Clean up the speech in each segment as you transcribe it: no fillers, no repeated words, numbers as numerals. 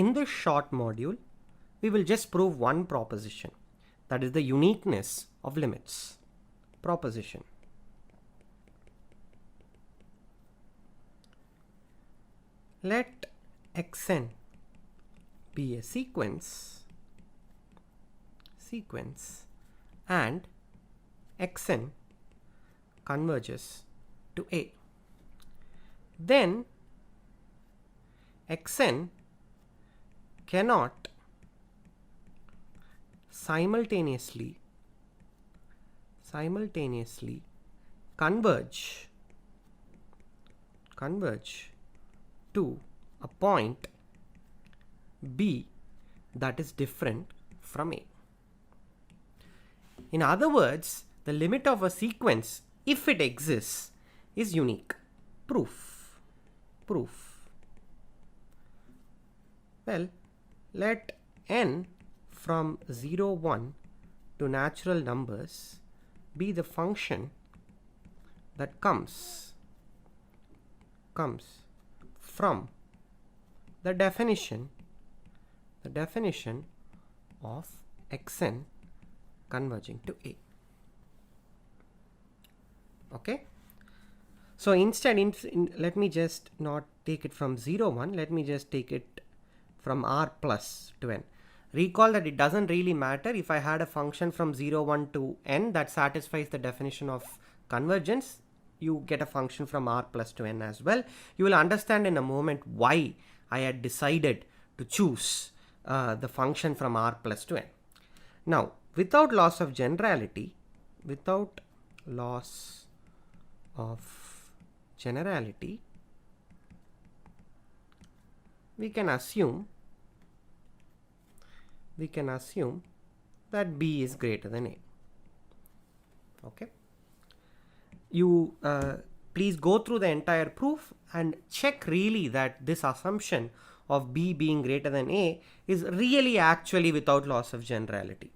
In this short module, we will just prove one proposition, that is the uniqueness of limits. Proposition. Let xn be a sequence and xn converges to A. Then xn cannot simultaneously converge to a point B that is different from A. In other words, the limit of a sequence, if it exists, is unique. Proof. Well, let n from 0, 1 to natural numbers be the function that comes from the definition of xn converging to A. Okay, so instead let me just not take it from 0, 1, let me just take it from r plus to n. Recall that it doesn't really matter if I had a function from 0, 1 to n that satisfies the definition of convergence. You get a function from r plus to n as well. You will understand in a moment why I had decided to choose the function from r plus to n. Now, without loss of generality, we can assume that B is greater than A. Okay. You please go through the entire proof and check really that this assumption of B being greater than A is really actually without loss of generality.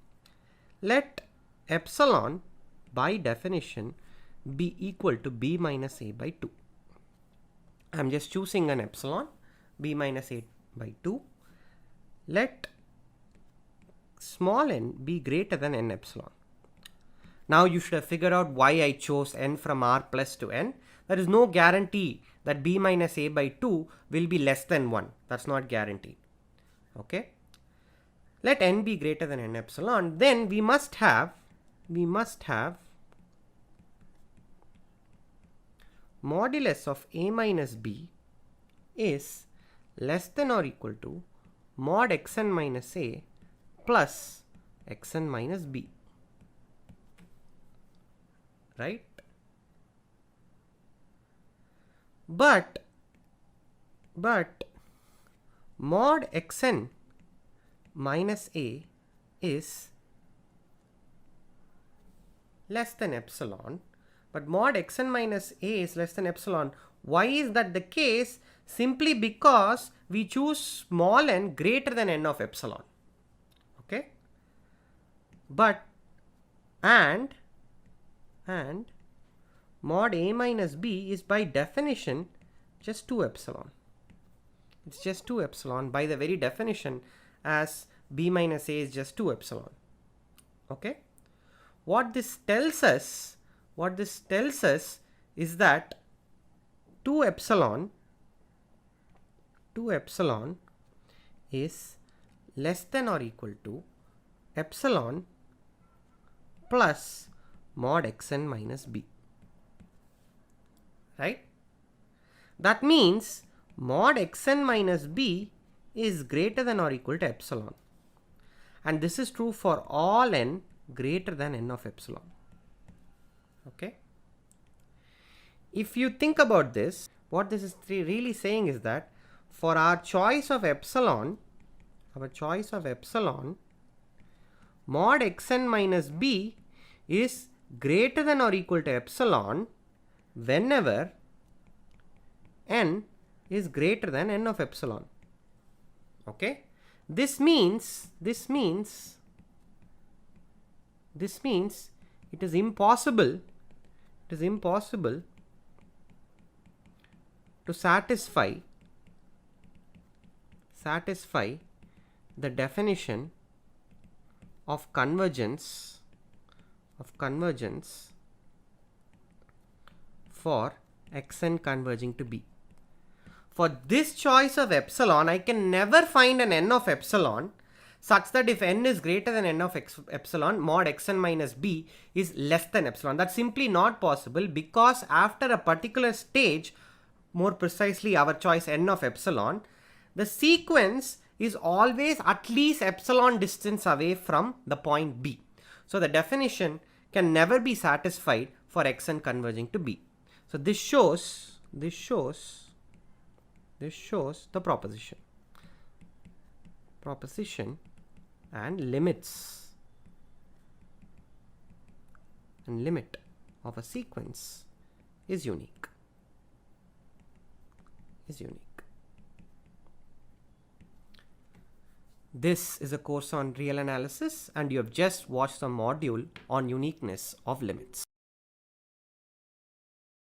Let epsilon by definition be equal to B minus A by 2. I'm just choosing an epsilon, B minus A by 2. Let small n be greater than n epsilon. Now you should have figured out why I chose n from r plus to n. There is no guarantee that B minus A by 2 will be less than 1. That's not guaranteed. Okay. Let n be greater than n epsilon. Then we must have modulus of A minus B is less than or equal to mod xn minus A plus xn minus B. Right? But mod xn minus A is less than epsilon, but mod xn minus A is less than epsilon. Why is that the case? Simply because we choose small n greater than n of epsilon. Okay, but and mod A minus B is by definition just 2 epsilon. It's just 2 epsilon by the very definition, as B minus A is just 2 epsilon. Okay, what this tells us is that 2 epsilon is less than or equal to epsilon plus mod xn minus B. Right? That means mod xn minus B is greater than or equal to epsilon. And this is true for all n greater than n of epsilon. Okay? If you think about this, what this is really saying is that for our choice of epsilon, mod xn minus B is greater than or equal to epsilon whenever n is greater than n of epsilon. Okay, this means it is impossible to satisfy satisfy the definition of convergence for xn converging to B. For this choice of epsilon, I can never find an n of epsilon such that if n is greater than n of epsilon, mod xn minus b is less than epsilon. That's simply not possible, because after a particular stage, more precisely our choice n of epsilon, the sequence is always at least epsilon distance away from the point B. So the definition can never be satisfied for xn converging to B. So this shows the proposition and limits and limit of a sequence is unique. This is a course on real analysis, and you have just watched a module on uniqueness of limits.